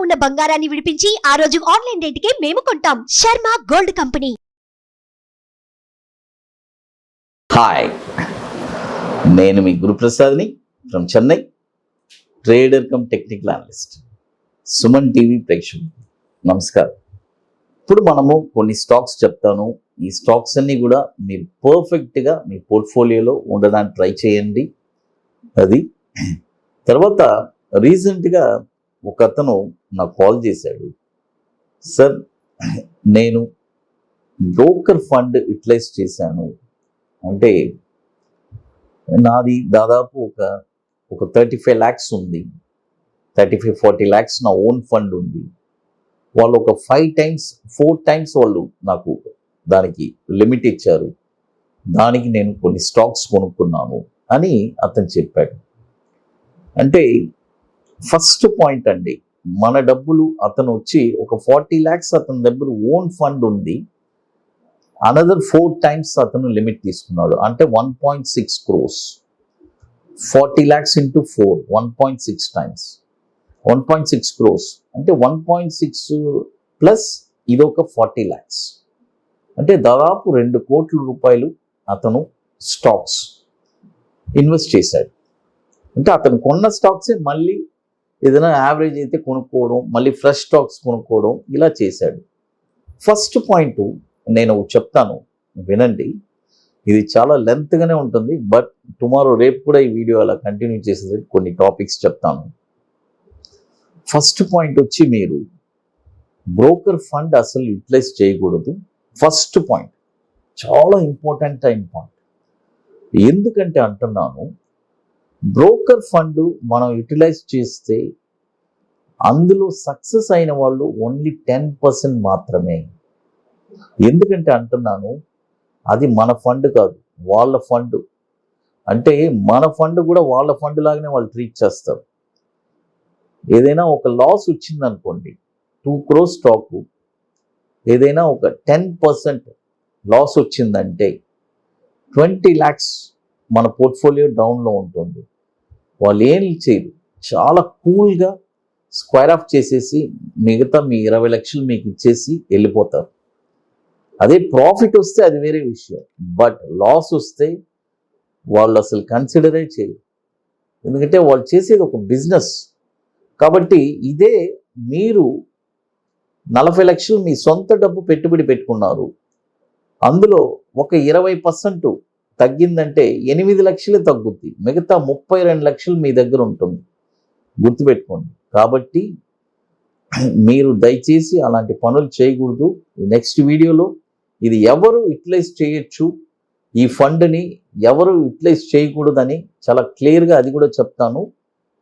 ఉన్న బంగారాన్ని విడిపించి ఆ రోజు ఆన్లైన్ రేటుకే మేము కొంటాం. Sharma gold company. హాయ్, నేను మీ గురు ప్రసాద్ని from Chennai, trader cum technical analyst. Suman TV ప్రేక్షకులు నమస్కారం. ఇప్పుడు మనము కొన్ని స్టాక్స్ చెప్తాను. ఈ స్టాక్స్ అన్నీ కూడా మీరు పర్ఫెక్ట్గా మీ పోర్ట్ఫోలియోలో ఉండడానికి ట్రై చేయండి. అది తర్వాత రీసెంట్గా ఒక అతను నాకు కాల్ చేశాడు. సార్, నేను బ్రోకర్ ఫండ్ యూటిలైజ్ చేశాను, అంటే నాది దాదాపు ఒక 35 lakhs ఉంది, 35-40 lakhs నా ఓన్ ఫండ్ ఉంది. వాళ్ళు ఒక 4 times వాళ్ళు నాకు దానికి లిమిట్ ఇచ్చారు. దానికి నేను కొన్ని స్టాక్స్ కొనుక్కున్నాను అని అతను చెప్పాడు. అంటే ఫస్ట్ పాయింట్ అండి, మన డబ్బులు అతను వచ్చి ఒక 40 lakhs అతని దగ్గర ఓన్ ఫండ్ ఉంది. అనదర్ 4 times అతను లిమిట్ తీసుకున్నాడు, అంటే 1.6 crores. 40 lakhs into 4, 1.6 times 1.6 crores, అంటే 1.6 ప్లస్ ఇదొక 40 lakhs, అంటే దాదాపు 2 కోట్ల రూపాయలు అతను స్టాక్స్ ఇన్వెస్ట్ చేశాడు. అంటే అతను కొన్న స్టాక్సే మళ్ళీ ఏదైనా యావరేజ్ అయితే కొనుక్కోవడం, మళ్ళీ ఫ్రెష్ స్టాక్స్ కొనుక్కోవడం, ఇలా చేశాడు. ఫస్ట్ పాయింట్ నేను చెప్తాను, వినండి. ఇది చాలా లెంత్గానే ఉంటుంది, బట్ టుమారో రేపు కూడా ఈ వీడియో అలా కంటిన్యూ చేసేది కొన్ని టాపిక్స్ చెప్తాను. ఫస్ట్ పాయింట్ వచ్చి, మీరు బ్రోకర్ ఫండ్ అసలు యూటిలైజ్ చేయకూడదు. ఫస్ట్ పాయింట్ చాలా ఇంపార్టెంట్ పాయింట్. ఎందుకంటే అంటున్నాను, బ్రోకర్ ఫండ్ మనం యూటిలైజ్ చేస్తే అందులో సక్సెస్ అయిన వాళ్ళు ఓన్లీ 10% మాత్రమే. ఎందుకంటే అంటున్నాను, అది మన ఫండ్ కాదు, వాళ్ళ ఫండ్. అంటే మన ఫండ్ కూడా వాళ్ళ ఫండ్ లాగానే వాళ్ళు ట్రీట్ చేస్తారు. ఏదైనా ఒక లాస్ వచ్చిందనుకోండి, 2 crores స్టాకు, ఏదైనా ఒక 10% లాస్ వచ్చిందంటే 20 lakhs మన పోర్ట్ఫోలియో డౌన్లో ఉంటుంది. వాళ్ళు ఏం చేయరు, చాలా కూల్గా స్క్వేర్ ఆఫ్ చేసేసి మిగతా మీ 20 లక్షలు మీకు ఇచ్చేసి వెళ్ళిపోతారు. అదే ప్రాఫిట్ వస్తే అది వేరే విషయం, బట్ లాస్ వస్తే వాళ్ళు అసలు కన్సిడరే చేయరు. ఎందుకంటే వాళ్ళు చేసేది ఒక బిజినెస్. కాబట్టి ఇదే మీరు 40 లక్షలు మీ సొంత డబ్బు పెట్టుబడి పెట్టుకున్నారు, అందులో ఒక 20% తగ్గిందంటే 8 లక్షలే తగ్గుద్ది, మిగతా 32 లక్షలు మీ దగ్గర ఉంటుంది. గుర్తుపెట్టుకోండి. కాబట్టి మీరు దయచేసి అలాంటి పనులు చేయకూడదు. నెక్స్ట్ వీడియోలో ఇది ఎవరు యూటిలైజ్ చేయొచ్చు, ఈ ఫండ్ని ఎవరు యూటిలైజ్ చేయకూడదని చాలా క్లియర్గా అది కూడా చెప్తాను.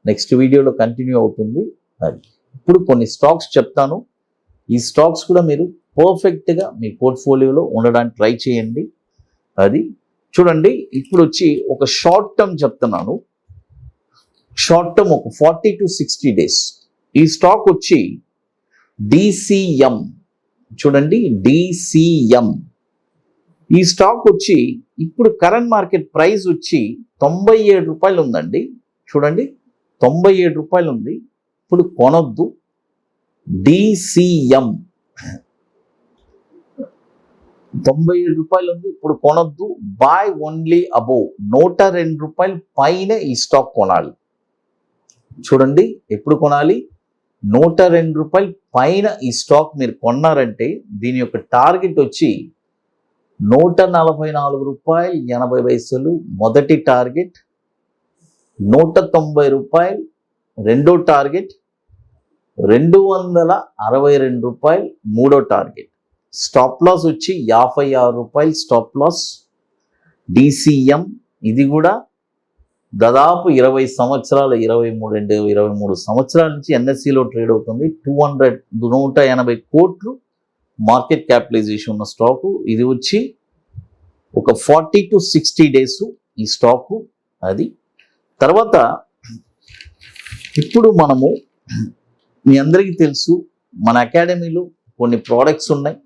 నెక్స్ట్ వీడియోలో కంటిన్యూ అవుతుంది. అది ఇప్పుడు కొన్ని స్టాక్స్ చెప్తాను. ఈ స్టాక్స్ కూడా మీరు పర్ఫెక్ట్గా మీ పోర్ట్ఫోలియోలో ఉండడానికి ట్రై చేయండి. అది చూడండి. ఇప్పుడు వచ్చి ఒక షార్ట్ టర్మ్ చెప్తున్నాను. షార్ట్ టర్మ్ ఒక 40 to 60 days. ఈ స్టాక్ వచ్చి DCM. చూడండి, DCM. ఈ స్టాక్ వచ్చి ఇప్పుడు కరెంట్ మార్కెట్ ప్రైస్ వచ్చి 97 రూపాయలు ఉందండి. చూడండి, 97 రూపాయలు ఉంది. ఇప్పుడు కొనొద్దు. DCM 97 రూపాయలు ఉంది, ఇప్పుడు కొనొద్దు. బై ఓన్లీ అబోవ్ 102 రూపాయలు పైన ఈ స్టాక్ కొనాలి. చూడండి, ఎప్పుడు కొనాలి? 102 రూపాయలు పైన ఈ స్టాక్ మీరు కొన్నారంటే దీని యొక్క టార్గెట్ వచ్చి 144 రూపాయలు 80 పైసలు మొదటి టార్గెట్, 190 రూపాయలు రెండో టార్గెట్, 262 రూపాయలు మూడో టార్గెట్. స్టాప్ లాస్ వచ్చి 56 రూపాయలు స్టాప్ లాస్. DCM ఇది కూడా దాదాపు 20 సంవత్సరాలు, 23 సంవత్సరాల నుంచి NSEలో ట్రేడ్ అవుతుంది. 180 కోట్లు మార్కెట్ క్యాపిటలైజేషన్ ఉన్న స్టాకు. ఇది వచ్చి ఒక 40 to 60 days ఈ స్టాకు. అది తర్వాత ఇప్పుడు మనము, మీ అందరికీ తెలుసు, మన అకాడమీలో కొన్ని ప్రోడక్ట్స్ ఉన్నాయి.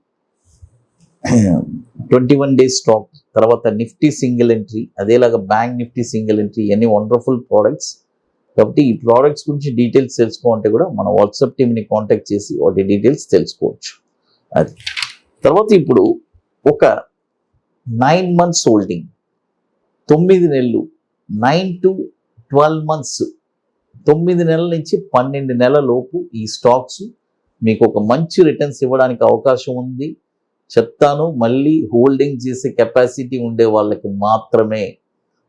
21 days స్టాక్, తర్వాత నిఫ్టీ సింగిల్ ఎంట్రీ, అదేలాగా బ్యాంక్ నిఫ్టీ సింగిల్ ఎంట్రీ, ఎన్ని వండర్ఫుల్ ప్రోడక్ట్స్. కాబట్టి ఈ ప్రోడక్ట్స్ గురించి డీటెయిల్స్ తెలుసుకోవాలంటే కూడా మన వాట్సాప్ టీమ్ని కాంటాక్ట్ చేసి వాటి డీటెయిల్స్ తెలుసుకోవచ్చు. అది తర్వాత ఇప్పుడు ఒక 9 months హోల్డింగ్, 9 నెలలు, 9 to 12 months, 9 నెలల నుంచి 12 నెలల లోపు ఈ స్టాక్స్ మీకు ఒక మంచి రిటర్న్స్ ఇవ్వడానికి అవకాశం ఉంది. చెప్తాను, మళ్ళీ హోల్డింగ్ చేసే కెపాసిటీ ఉండే వాళ్ళకి మాత్రమే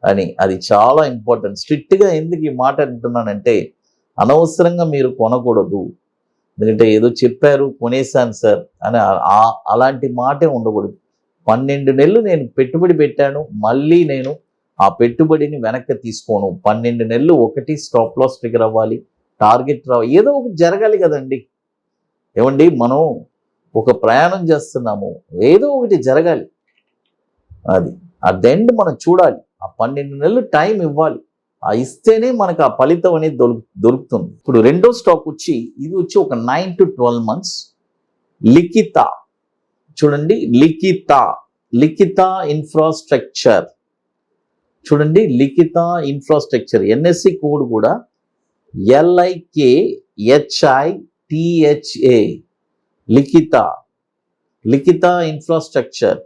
అని. అది చాలా ఇంపార్టెంట్. స్ట్రిక్ట్గా ఎందుకు ఈ మాట అంటున్నానంటే, అనవసరంగా మీరు కొనకూడదు. ఎందుకంటే ఏదో చెప్పారు కొనేసాను సార్ అని అలాంటి మాటే ఉండకూడదు. 12 నెలలు నేను పెట్టుబడి పెట్టాను, మళ్ళీ నేను ఆ పెట్టుబడిని వెనక్కి తీసుకోను. 12 నెలలు ఒకటి స్టాప్ లాస్ ట్రిగర్ అవ్వాలి, టార్గెట్ రావాలి, ఏదో ఒకటి జరగాలి కదండి. ఏమండి, మనం ఒక ప్రయాణం చేస్తున్నాము, ఏదో ఒకటి జరగాలి. అది అట్ ద ఎండ్ మనం చూడాలి. ఆ 12 నెలలు టైం ఇవ్వాలి. ఆ ఇస్తేనే మనకు ఆ ఫలితం అనేది దొరుకుతుంది. ఇప్పుడు రెండో స్టాక్ వచ్చి, ఇది వచ్చి ఒక 9 to 12 months లిఖిత. చూడండి, లిఖిత ఇన్ఫ్రాస్ట్రక్చర్. చూడండి, లిఖిత ఇన్ఫ్రాస్ట్రక్చర్, ఎన్ఎస్సి కోడ్ కూడా LIKHITHA, లిఖిత ఇన్ఫ్రాస్ట్రక్చర్.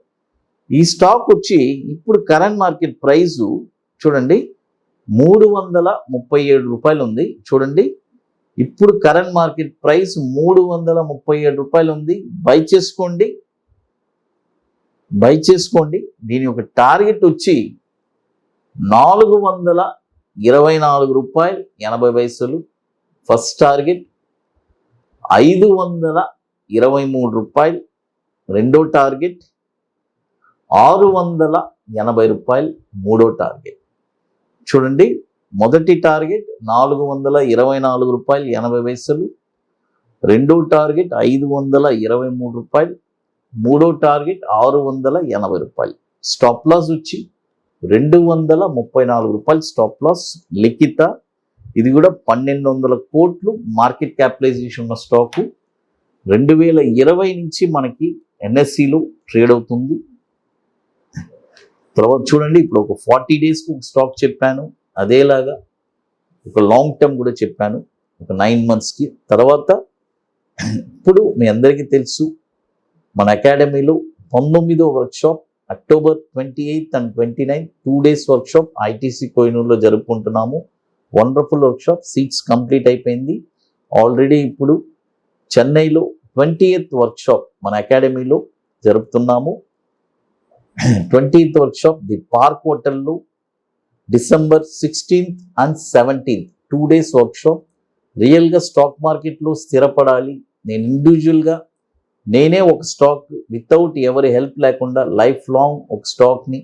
ఈ స్టాక్ వచ్చి ఇప్పుడు కరెంట్ మార్కెట్ ప్రైజు చూడండి 337 రూపాయలు ఉంది. చూడండి, ఇప్పుడు కరెంట్ మార్కెట్ ప్రైస్ 337 రూపాయలు ఉంది. బై చేసుకోండి. దీని యొక్క టార్గెట్ వచ్చి 424 రూపాయలు 80 పైసలు ఫస్ట్ టార్గెట్, 523 రూపాయలు రెండో టార్గెట్, 680 రూపాయలు మూడో టార్గెట్. చూడండి, మొదటి టార్గెట్ 424 రూపాయలు 80 పైసలు, రెండో టార్గెట్ 523 రూపాయలు, మూడో టార్గెట్ 680 రూపాయలు. స్టాప్ లాస్ వచ్చి 234 రూపాయలు స్టాప్ లాస్. లిఖిత ఇది కూడా 1200 కోట్లు మార్కెట్ క్యాపిటలైజేషన్ ఉన్న స్టాకు. 2020 నుంచి మనకి ఎన్ఎస్సిలో ట్రేడ్ అవుతుంది. తర్వాత చూడండి, ఇప్పుడు ఒక 40 డేస్కి ఒక స్టాక్ చెప్పాను, అదేలాగా ఒక లాంగ్ టర్మ్ కూడా చెప్పాను ఒక 9 monthsకి. తర్వాత ఇప్పుడు మీ అందరికీ తెలుసు, మన అకాడమీలో 19వ workshop October 28th and 29th 2 days workshop ITC కోహినూర్లో జరుపుకుంటున్నాము. వండర్ఫుల్ వర్క్షాప్, సీట్స్ కంప్లీట్ అయిపోయింది ఆల్రెడీ. ఇప్పుడు చెన్నైలో 20th వర్క్షాప్ మన అకాడమీలో జరుపుతున్నాము. 20th వర్క్షాప్ ది పార్క్ హోటల్లో December 16th and 17th 2 days workshop. రియల్గా స్టాక్ మార్కెట్లో స్థిరపడాలి. నేను ఇండివిజువల్గా నేనే ఒక స్టాక్ వితౌట్ ఎవరి హెల్ప్ లేకుండా లైఫ్ లాంగ్ ఒక స్టాక్ని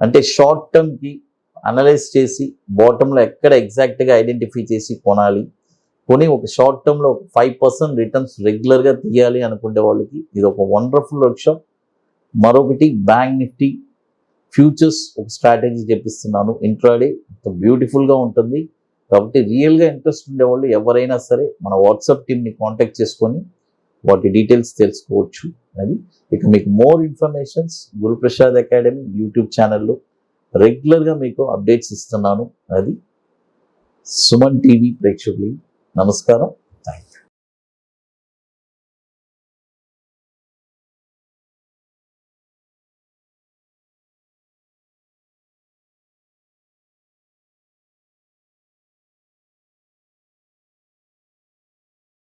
అంటే షార్ట్ టర్మ్కి అనలైజ్ చేసి బాటంలో ఎక్కడ ఎగ్జాక్ట్గా ఐడెంటిఫై చేసి కొనాలి, కొని ఒక షార్ట్ టర్మ్లో 5% రిటర్న్స్ రెగ్యులర్గా తీయాలి అనుకునే వాళ్ళకి ఇది ఒక వండర్ఫుల్ వర్క్షాప్. మరొకటి బ్యాంక్ నిఫ్టీ ఫ్యూచర్స్ ఒక స్ట్రాటజీ చెప్పిస్తున్నాను. ఇంట్రాడే బ్యూటిఫుల్గా ఉంటుంది. కాబట్టి రియల్గా ఇంట్రెస్ట్ ఉండేవాళ్ళు ఎవరైనా సరే మన వాట్సాప్ టీమ్ని కాంటాక్ట్ చేసుకొని వాటి డీటెయిల్స్ తెలుసుకోవచ్చు. అది ఇక మీకు more informations Guruprasad academy YouTube ఛానల్లో రెగ్యులర్గా మీకు అప్డేట్స్ ఇస్తున్నాను. అది సుమన్ టీవీ ప్రేక్షకులు నమస్కారం.